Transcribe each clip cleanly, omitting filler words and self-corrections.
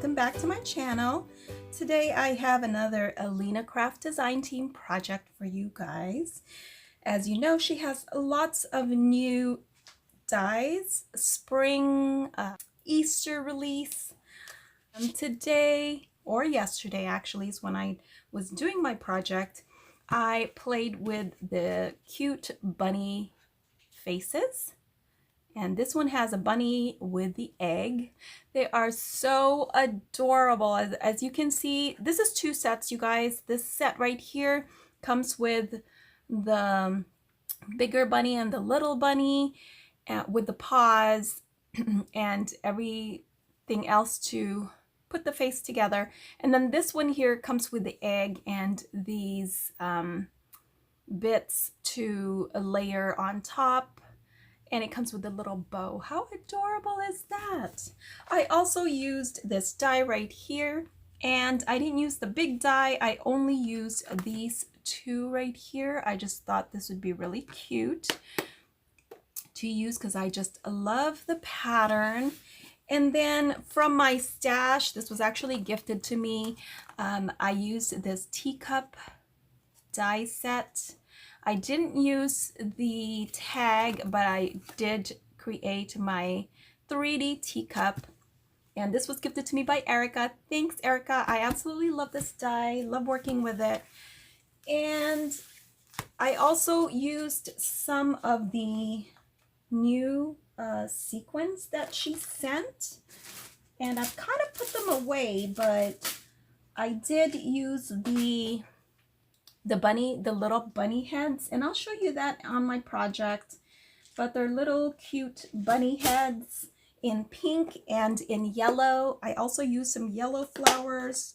welcome back to my channel. Today I have another Alinacraft design team project for you guys. As you know, she has lots of new dies, spring, Easter release. Today, or yesterday actually, is when I was doing my project. I played with the cute bunny faces. And this one has a bunny with the egg. They are so adorable. As you can see, this is two sets, you guys. This set right here comes with the bigger bunny and the little bunny with the paws and everything else to put the face together. And then this one here comes with the egg and these bits to layer on top. And it comes with a little bow. How adorable is that? I also used this die right here, and I didn't use the big die. I only used these two right here. I just thought this would be really cute to use because I just love the pattern. And then from my stash, this was actually gifted to me. I used this teacup die set. I didn't use the tag, but I did create my 3D teacup, and this was gifted to me by Erica. Thanks, Erica. I absolutely love this die, love working with it. And I also used some of the new sequins that she sent, and I've kind of put them away, but I did use the little bunny heads, and I'll show you that on my project. But they're little cute bunny heads in pink and in yellow. I also used some yellow flowers.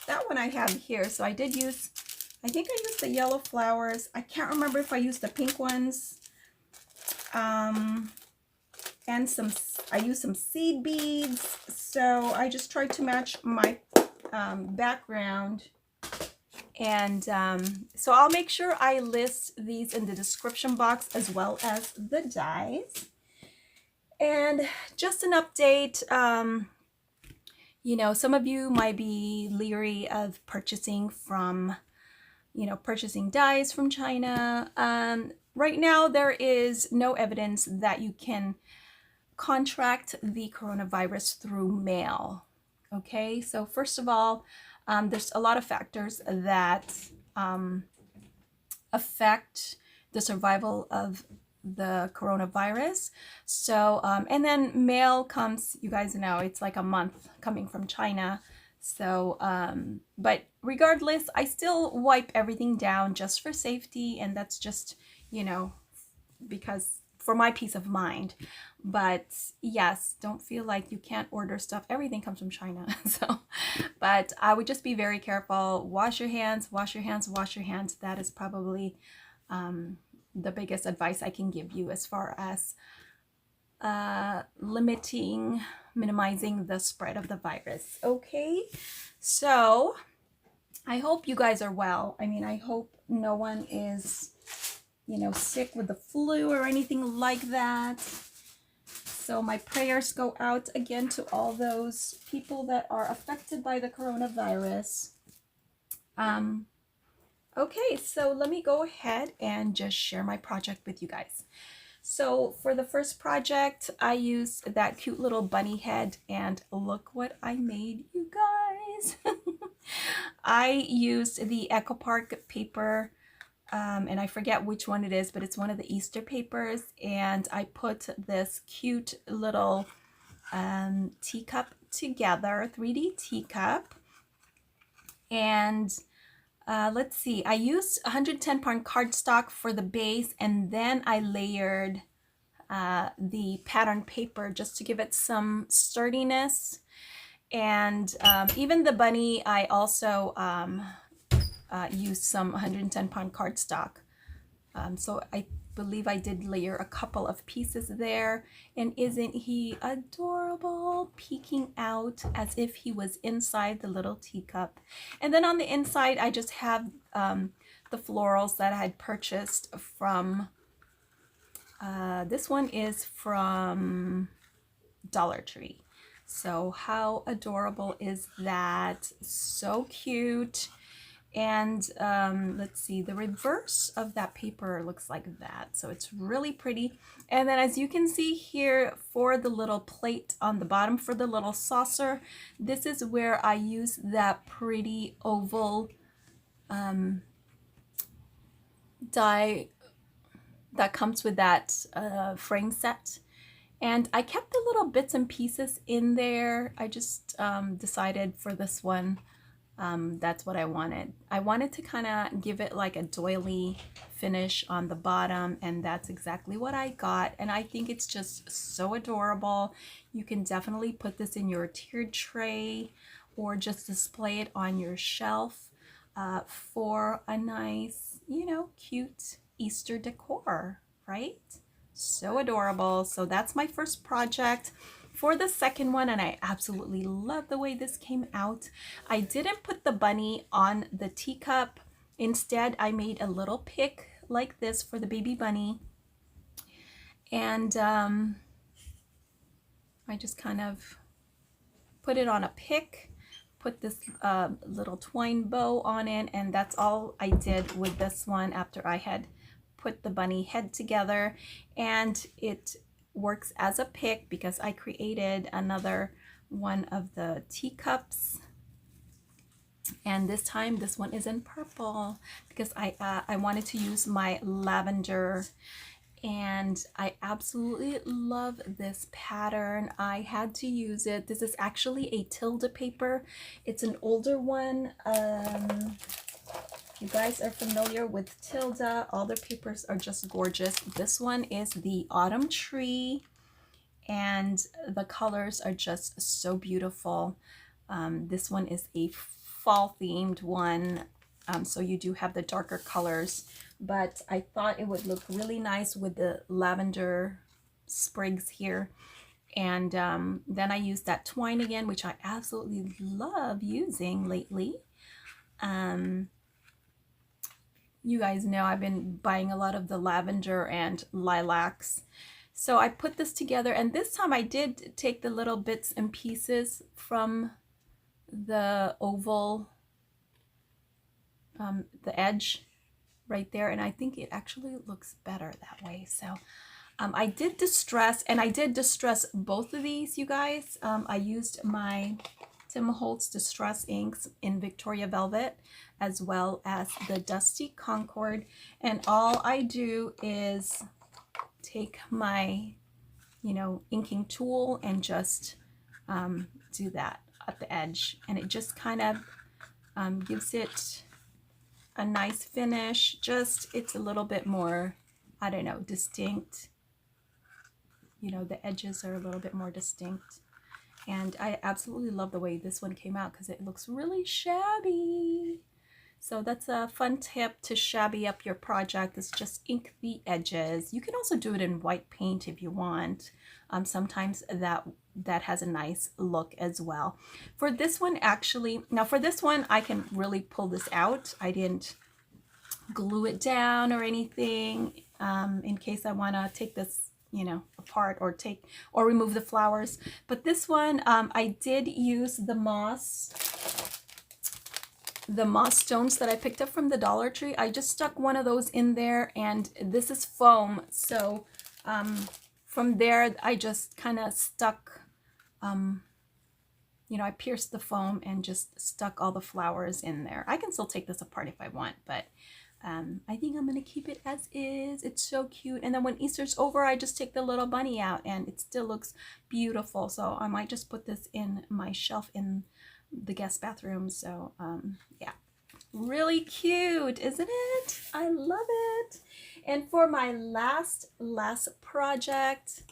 That one I have here, so I think I used the yellow flowers. I can't remember if I used the pink ones. And I used some seed beads. So I just tried to match my background. And so I'll make sure I list these in the description box as well as the dies. And just an update, you know, some of you might be leery of purchasing dies from China. Right now, there is no evidence that you can contract the coronavirus through mail. Okay, so first of all, there's a lot of factors that affect the survival of the coronavirus. So, and then mail comes, you guys know, it's like a month coming from China. So, but regardless, I still wipe everything down just for safety. And that's just, you know, because for my peace of mind. But yes, don't feel like you can't order stuff. Everything comes from China. So, but I would just be very careful. Wash your hands, wash your hands, wash your hands. That is probably the biggest advice I can give you as far as minimizing the spread of the virus. Okay, so I hope you guys are well. I mean, I hope no one is, you know, sick with the flu or anything like that. So my prayers go out again to all those people that are affected by the coronavirus. Okay, so let me go ahead and just share my project with you guys. So for the first project, I used that cute little bunny head, and look what I made, you guys. I used the Echo Park paper. And I forget which one it is, but it's one of the Easter papers. And I put this cute little teacup together, 3D teacup. And let's see, I used 110-pound cardstock for the base, and then I layered the pattern paper just to give it some sturdiness. And even the bunny, I also used some 110-pound cardstock. So I believe I did layer a couple of pieces there. And isn't he adorable, peeking out as if he was inside the little teacup? And then on the inside, I just have the florals that I had purchased from, this one is from Dollar Tree. So how adorable is that? So cute. And let's see, the reverse of that paper looks like that. So it's really pretty. And then as you can see here for the little plate on the bottom for the little saucer, this is where I use that pretty oval die that comes with that frame set. And I kept the little bits and pieces in there. I just decided for this one, that's what I wanted. I wanted to kind of give it like a doily finish on the bottom, and that's exactly what I got. And I think it's just so adorable. You can definitely put this in your tiered tray or just display it on your shelf for a nice, you know, cute Easter decor, right? So adorable. So that's my first project. For the second one, and I absolutely love the way this came out, I didn't put the bunny on the teacup. Instead, I made a little pick like this for the baby bunny. And I just kind of put it on a pick, put this little twine bow on it, and that's all I did with this one after I had put the bunny head together. And it works as a pick because I created another one of the teacups, and this time this one is in purple because I wanted to use my lavender. And I absolutely love this pattern. I had to use it. This is actually a tilde paper. It's an older one. You guys are familiar with tilde. All their papers are just gorgeous. This one is the autumn tree, and the colors are just so beautiful. This one is a fall themed one, so you do have the darker colors, but I thought it would look really nice with the lavender sprigs here. And then I used that twine again, which I absolutely love using lately. You guys know I've been buying a lot of the lavender and lilacs. So I put this together, and this time I did take the little bits and pieces from the oval, the edge right there, and I think it actually looks better that way. So I did distress, and I did distress both of these, you guys. I used my Tim Holtz Distress inks in Victoria Velvet, as well as the Dusty Concord. And all I do is take my, you know, inking tool and just do that at the edge. And it just kind of gives it a nice finish. Just, it's a little bit more, I don't know, distinct. You know, the edges are a little bit more distinct. And I absolutely love the way this one came out because it looks really shabby. So that's a fun tip to shabby up your project, is just ink the edges. You can also do it in white paint if you want. Sometimes that has a nice look as well. For this one, actually, now for this one, I can really pull this out. I didn't glue it down or anything in case I want to take this, you know, apart or remove the flowers. But this one, I did use the moss stones that I picked up from the Dollar Tree. I just stuck one of those in there, and this is foam. So from there, I just kind of stuck, you know, I pierced the foam and just stuck all the flowers in there. I can still take this apart if I want, but I think I'm going to keep it as is. It's so cute. And then when Easter's over, I just take the little bunny out, and it still looks beautiful. So I might just put this in my shelf in the guest bathroom. So yeah, really cute, isn't it? I love it. And for my last project,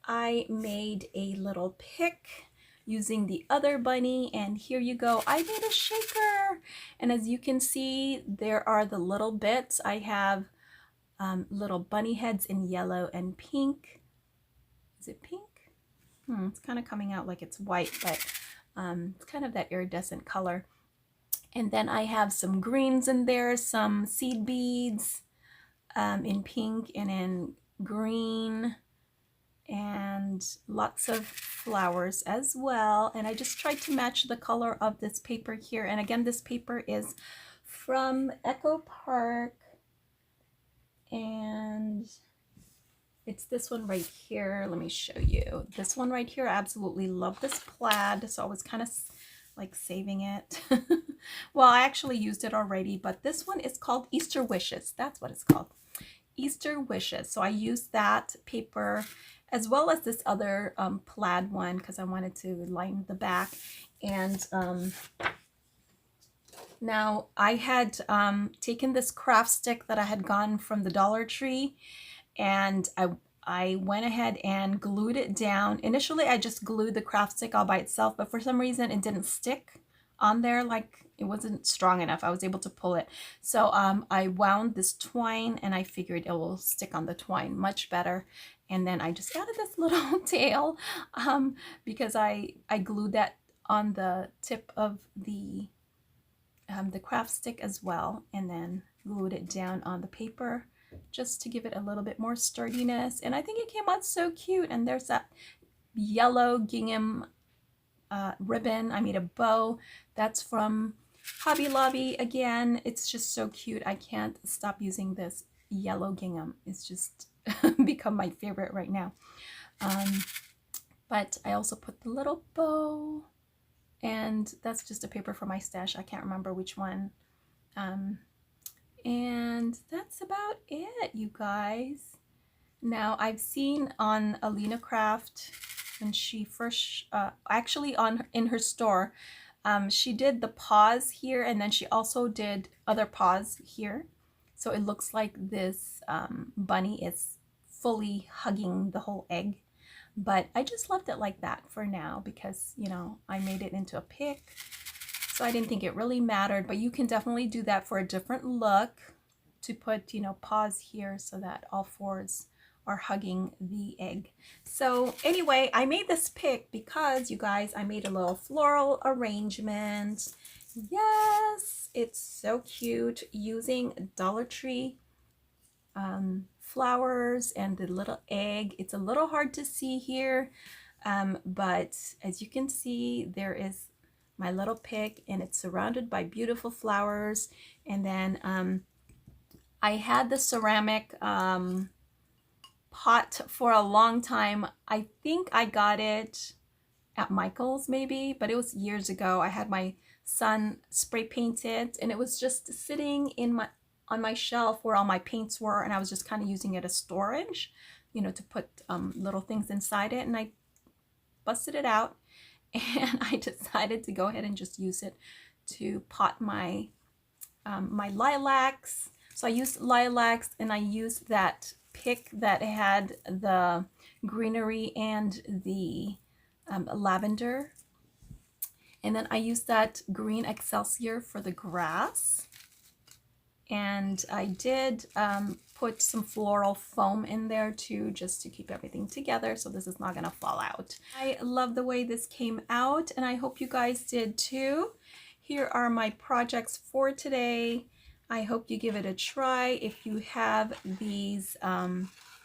I made a little pick using the other bunny, and here you go. I made a shaker, and as you can see, there are the little bits. I have little bunny heads in yellow and pink. Is it pink? It's kind of coming out like it's white, but it's kind of that iridescent color. And then I have some greens in there, some seed beads in pink and in green. and lots of flowers as well. And I just tried to match the color of this paper here. And again, this paper is from Echo Park, and it's this one right here. Let me show you. This one right here, I absolutely love this plaid. So I was kind of like saving it. Well, I actually used it already, but this one is called Easter Wishes. That's what it's called. Easter Wishes. So I used that paper as well as this other plaid one because I wanted to line the back. And now I had taken this craft stick that I had gotten from the Dollar Tree, and I went ahead and glued it down. Initially, I just glued the craft stick all by itself, but for some reason it didn't stick on there, like it wasn't strong enough. I was able to pull it. So I wound this twine, and I figured it will stick on the twine much better. And then I just added this little tail because I glued that on the tip of the craft stick as well, and then glued it down on the paper just to give it a little bit more sturdiness. And I think it came out so cute. And there's that yellow gingham ribbon. I made a bow that's from Hobby Lobby. Again, it's just so cute. I can't stop using this yellow gingham. It's just become my favorite right now. But I also put the little bow, and that's just a paper from my stash. I can't remember which one. And that's about it, you guys. Now, I've seen on Alinacraft when she first, actually in her store, she did the paws here, and then she also did other paws here. So it looks like this bunny is fully hugging the whole egg. But I just left it like that for now because, you know, I made it into a pick. So I didn't think it really mattered, but you can definitely do that for a different look, to put, you know, paws here so that all fours are hugging the egg. So anyway, I made this pick because, you guys, I made a little floral arrangement. Yes, it's so cute, using Dollar Tree flowers and the little egg. It's a little hard to see here, but as you can see, there is my little pick, and it's surrounded by beautiful flowers. And then I had the ceramic pot for a long time. I think I got it at Michael's maybe, but it was years ago. I had my son spray paint it, and it was just sitting in on my shelf where all my paints were, and I was just kind of using it as storage, you know, to put little things inside it. And I busted it out, and I decided to go ahead and just use it to pot my my lilacs. So I used lilacs, and I used that pick that had the greenery and the lavender. And then I used that green Excelsior for the grass. And I did put some floral foam in there too, just to keep everything together, so this is not gonna fall out. I love the way this came out, and I hope you guys did too. Here are my projects for today. I hope you give it a try if you have these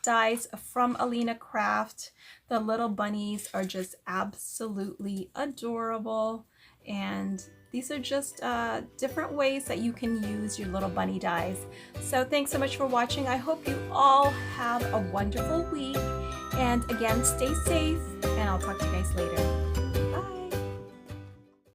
dies from Alinacraft. The little bunnies are just absolutely adorable, and these are just different ways that you can use your little bunny dies. So thanks so much for watching. I hope you all have a wonderful week, and again, stay safe, and I'll talk to you guys later.